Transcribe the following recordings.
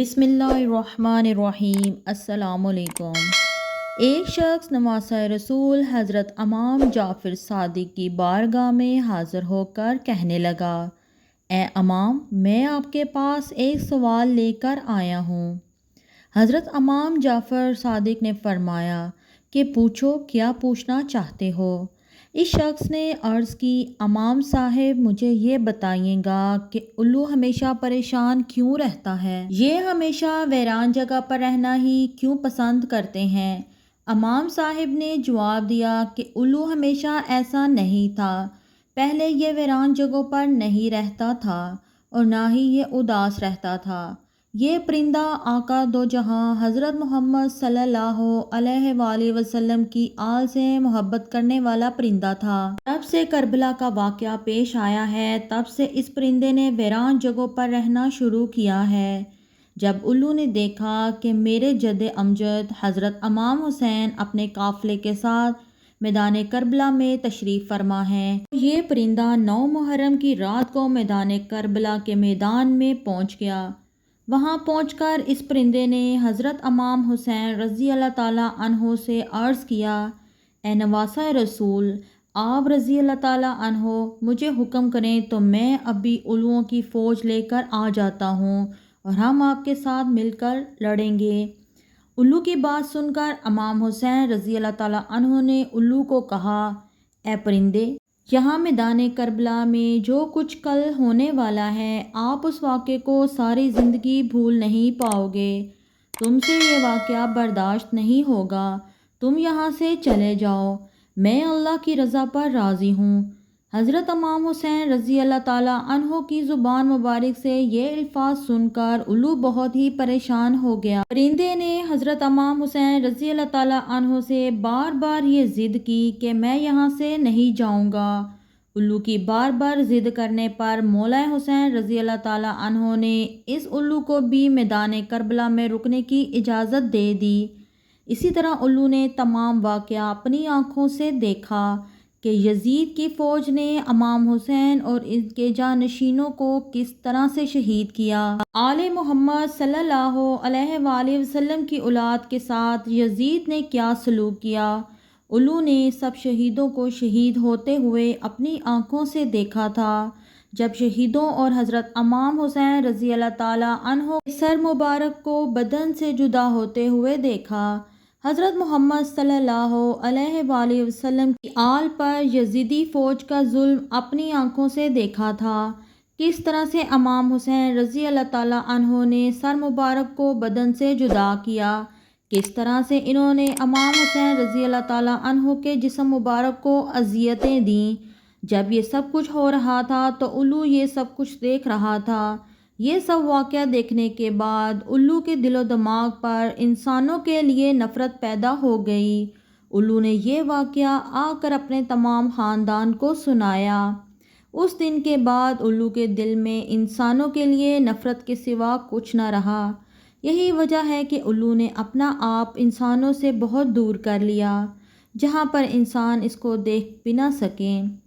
बिस्मिल्लाहिर्रहमानिर्रहीम। अस्सलाम वालेकुम। एक शख्स नवासा रसूल हज़रत इमाम जाफ़र सादिक की बारगाह में हाज़िर होकर कहने लगा, ए इमाम, मैं आपके पास एक सवाल लेकर आया हूँ। हज़रत इमाम जाफ़र सादिक ने फरमाया कि पूछो, क्या पूछना चाहते हो। इस शख्स ने अर्ज़ की, इमाम साहब, मुझे ये बताइएगा कि उल्लू हमेशा परेशान क्यों रहता है। ये हमेशा वीरान जगह पर रहना ही क्यों पसंद करते हैं। इमाम साहब ने जवाब दिया कि उल्लू हमेशा ऐसा नहीं था। पहले ये वीरान जगहों पर नहीं रहता था और ना ही ये उदास रहता था। ये परिंदा आका दो जहां हज़रत मोहम्मद सल्लल्लाहु अलैहि वसल्लम की आल से मोहब्बत करने वाला परिंदा था। तब से करबला का वाक़या पेश आया है, तब से इस परिंदे ने वीरान जगहों पर रहना शुरू किया है। जब उल्लू ने देखा कि मेरे जद्द अमजद हज़रत इमाम हुसैन अपने काफ़िले के साथ मैदान करबला में तशरीफ़ फरमा है, ये परिंदा 9 मुहर्रम की रात को मैदान करबला के मैदान में पहुंच गया। वहां पहुंचकर इस परिंदे ने हज़रत इमाम हुसैन रज़ी अल्लाह ताला अन्हो से अर्ज़ किया, ए नवासा रसूल, आप रज़ी अल्लाह ताला अन्हो मुझे हुक्म करें तो मैं अभी उल्लुओं की फ़ौज लेकर आ जाता हूँ और हम आपके साथ मिलकर लड़ेंगे। उल्लू की बात सुनकर इमाम हुसैन रज़ी अल्लाह ताला अन्हो ने उल्लू को कहा, ए परिंदे, यहाँ मैदान करबला में जो कुछ कल होने वाला है, आप उस वाक़े को सारी ज़िंदगी भूल नहीं पाओगे। तुमसे ये वाक़या बर्दाश्त नहीं होगा। तुम यहाँ से चले जाओ। मैं अल्लाह की रज़ा पर राज़ी हूँ। हज़रत इमाम हुसैन रज़ी अल्लाह ताला अन्हो की ज़ुबान मुबारक से ये अल्फाज सुनकर उल्लू बहुत ही परेशान हो गया। परिंदे ने हज़रत इमाम हुसैन रज़ी अल्लाह ताला अन्हो से बार बार ये ज़िद की कि मैं यहाँ से नहीं जाऊँगा। उल्लू की बार बार ज़िद करने पर मौला हुसैन रज़ी अल्लाह ताला अन्हो ने इस उल्लू को भी मैदान करबला में रुकने की इजाज़त दे दी। इसी तरह उल्लू ने तमाम वाक़या अपनी आँखों से देखा कि यजीद की फ़ौज ने इमाम हुसैन और इनके जानशीनों को किस तरह से शहीद किया। आले मोहम्मद सल्लल्लाहु अलैहि वसल्लम की औलाद के साथ यजीद ने क्या सलूक किया। उल्लू ने सब शहीदों को शहीद होते हुए अपनी आँखों से देखा था। जब शहीदों और हज़रत इमाम हुसैन रज़ी अल्लाह ताला अन्हो सर मुबारक को बदन से जुदा होते हुए देखा। हज़रत मोहम्मद सल्लल्लाहु अलैहि वसल्लम की आल पर यजीदी फ़ौज का जुल्म अपनी आँखों से देखा था। किस तरह से इमाम हुसैन रज़ी अल्लाह ताला अन्हो ने सर मुबारक को बदन से जुदा किया। किस तरह से इन्होंने इमाम हुसैन रज़ी अल्लाह ताला अन्हो के जिस्म मुबारक को अज़ियतें दीं। जब ये सब कुछ हो रहा था तो उल्लू ये सब कुछ देख रहा था। ये सब वाक़या देखने के बाद उल्लू के दिलो दिमाग पर इंसानों के लिए नफ़रत पैदा हो गई। उल्लू ने ये वाक़या आकर अपने तमाम ख़ानदान को सुनाया। उस दिन के बाद उल्लू के दिल में इंसानों के लिए नफ़रत के सिवा कुछ न रहा। यही वजह है कि उल्लू ने अपना आप इंसानों से बहुत दूर कर लिया, जहाँ पर इंसान इसको देख भी ना सकें।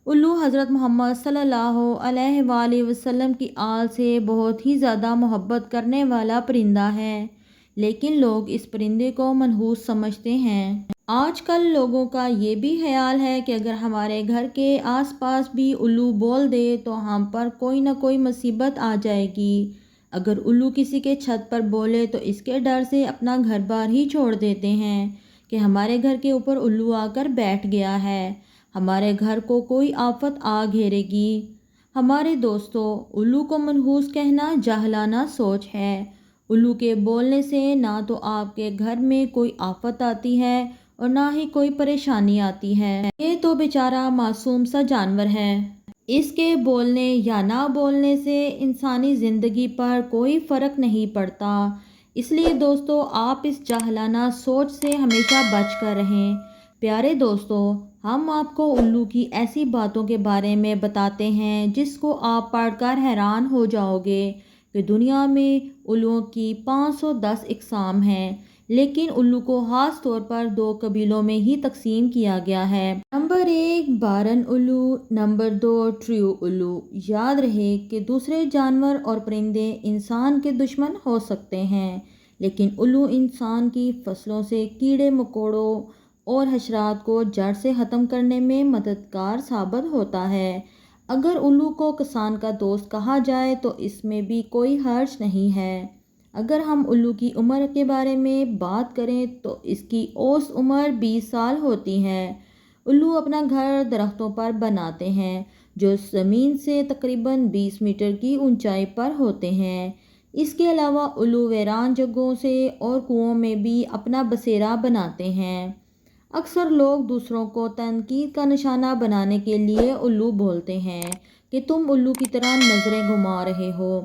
उल्लू हज़रत मोहम्मद सल्लल्लाहु अलैहि वसल्लम की आल से बहुत ही ज़्यादा मोहब्बत करने वाला परिंदा है, लेकिन लोग इस परिंदे को मनहूस समझते हैं। आजकल लोगों का ये भी ख्याल है कि अगर हमारे घर के आसपास भी उल्लू बोल दे तो हम पर कोई ना कोई मुसीबत आ जाएगी। अगर उल्लू किसी के छत पर बोले तो इसके डर से अपना घर बार ही छोड़ देते हैं कि हमारे घर के ऊपर उल्लू आकर बैठ गया है, हमारे घर को कोई आफत आ घेरेगी। हमारे दोस्तों, उल्लू को मनहूस कहना जाहलाना सोच है। उल्लू के बोलने से ना तो आपके घर में कोई आफत आती है और ना ही कोई परेशानी आती है। ये तो बेचारा मासूम सा जानवर है। इसके बोलने या ना बोलने से इंसानी ज़िंदगी पर कोई फ़र्क नहीं पड़ता। इसलिए दोस्तों, आप इस जाहलाना सोच से हमेशा बच कर रहें। प्यारे दोस्तों, हम आपको उल्लू की ऐसी बातों के बारे में बताते हैं जिसको आप पढ़कर हैरान हो जाओगे कि दुनिया में उल्लुओं की 510 इकसाम हैं। لیکن الو کو خاص طور پر 2 قبیلوں میں ہی تقسیم کیا گیا ہے۔ نمبر 1 بارن الو، نمبر 2 ٹریو الو۔ یاد رہے کہ دوسرے جانور اور پرندے انسان کے دشمن ہو سکتے ہیں، لیکن الو انسان کی فصلوں سے کیڑے مکوڑوں اور حشرات کو جڑ سے ختم کرنے میں مددگار ثابت ہوتا ہے۔ اگر الو کو کسان کا دوست کہا جائے تو اس میں بھی کوئی حرج نہیں ہے۔ اگر ہم الو کی عمر کے بارے میں بات کریں تو اس کی اوسط عمر 20 سال ہوتی ہے۔ الو اپنا گھر درختوں پر بناتے ہیں جو زمین سے تقریباً 20 میٹر کی اونچائی پر ہوتے ہیں۔ اس کے علاوہ الو ویران جگہوں سے اور کنوؤں میں بھی اپنا بسیرا بناتے ہیں۔ اکثر لوگ دوسروں کو تنقید کا نشانہ بنانے کے لیے الو بولتے ہیں کہ تم الو کی طرح نظریں گھما رہے ہو۔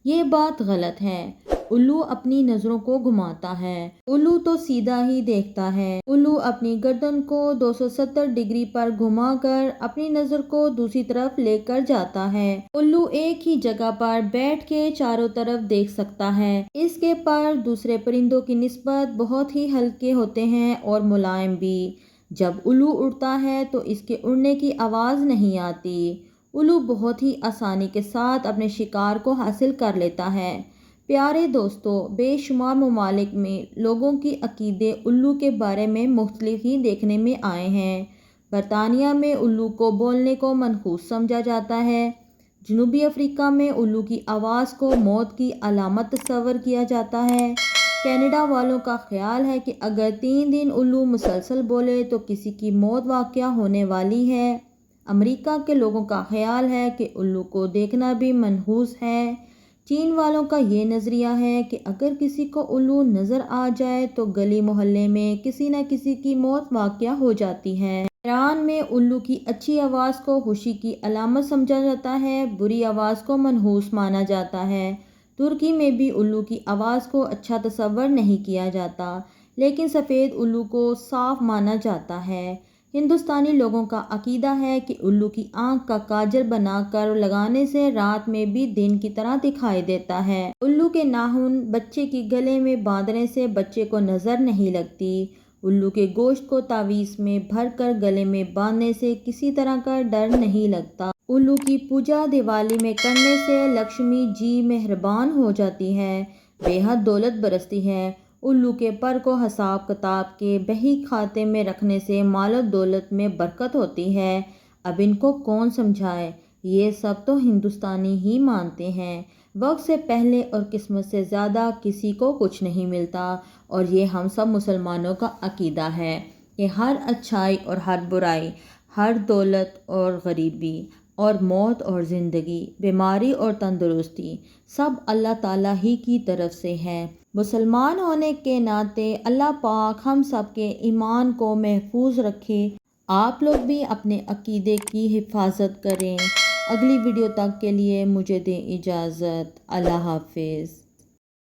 یہ بات غلط ہے۔ الو اپنی نظروں کو گھماتا ہے۔ الو تو سیدھا ہی دیکھتا ہے۔ الو اپنی گردن کو 270 ڈگری پر گھما کر اپنی نظر کو دوسری طرف لے کر جاتا ہے۔ الو ایک ہی جگہ پر بیٹھ کے چاروں طرف دیکھ سکتا ہے۔ اس کے پر دوسرے پرندوں کی نسبت بہت ہی ہلکے ہوتے ہیں اور ملائم بھی۔ جب الو اڑتا ہے تو اس کے اڑنے کی آواز نہیں آتی۔ الو بہت ہی آسانی کے ساتھ اپنے شکار کو حاصل کر لیتا ہے۔ پیارے دوستو، بے شمار ممالک میں لوگوں کی عقیدے الو کے بارے میں مختلف ہی دیکھنے میں آئے ہیں۔ برطانیہ میں الو کو بولنے کو منحوس سمجھا جاتا ہے۔ جنوبی افریقہ میں الو کی آواز کو موت کی علامت تصور کیا جاتا ہے۔ کینیڈا والوں کا خیال ہے کہ اگر 3 دن الو مسلسل بولے تو کسی کی موت واقع ہونے والی ہے۔ امریکہ کے لوگوں کا خیال ہے کہ الو کو دیکھنا بھی منحوس ہے۔ چین والوں کا یہ نظریہ ہے کہ اگر کسی کو الو نظر آ جائے تو گلی محلے میں کسی نہ کسی کی موت واقع ہو جاتی ہے۔ ایران میں الو کی اچھی آواز کو خوشی کی علامت سمجھا جاتا ہے، بری آواز کو منحوس مانا جاتا ہے۔ ترکی میں بھی الو کی آواز کو اچھا تصور نہیں کیا جاتا، لیکن سفید الو کو صاف مانا جاتا ہے۔ ہندوستانی لوگوں کا عقیدہ ہے کہ الو کی آنکھ کا کاجل بنا کر لگانے سے رات میں بھی دن کی طرح دکھائی دیتا ہے۔ الو کے ناخن بچے کی گلے میں باندھنے سے بچے کو نظر نہیں لگتی۔ الو کے گوشت کو تعویذ میں بھر کر گلے میں باندھنے سے کسی طرح کا ڈر نہیں لگتا۔ الو کی پوجا دیوالی میں کرنے سے لکشمی جی مہربان ہو جاتی ہے، بے حد دولت برستی ہے۔ الو کے پر کو حساب کتاب کے بہی کھاتے میں رکھنے سے مال و دولت میں برکت ہوتی ہے۔ اب ان کو کون سمجھائے، یہ سب تو ہندوستانی ہی مانتے ہیں۔ وقت سے پہلے اور قسمت سے زیادہ کسی کو کچھ نہیں ملتا، اور یہ ہم سب مسلمانوں کا عقیدہ ہے کہ ہر اچھائی اور ہر برائی، ہر دولت اور غریبی، اور موت اور زندگی، بیماری اور تندرستی، سب اللہ تعالیٰ ہی کی طرف سے ہے۔ مسلمان ہونے کے ناطے اللہ پاک ہم سب کے ایمان کو محفوظ رکھے۔ آپ لوگ بھی اپنے عقیدے کی حفاظت کریں۔ اگلی ویڈیو تک کے لیے مجھے دیں اجازت۔ اللہ حافظ۔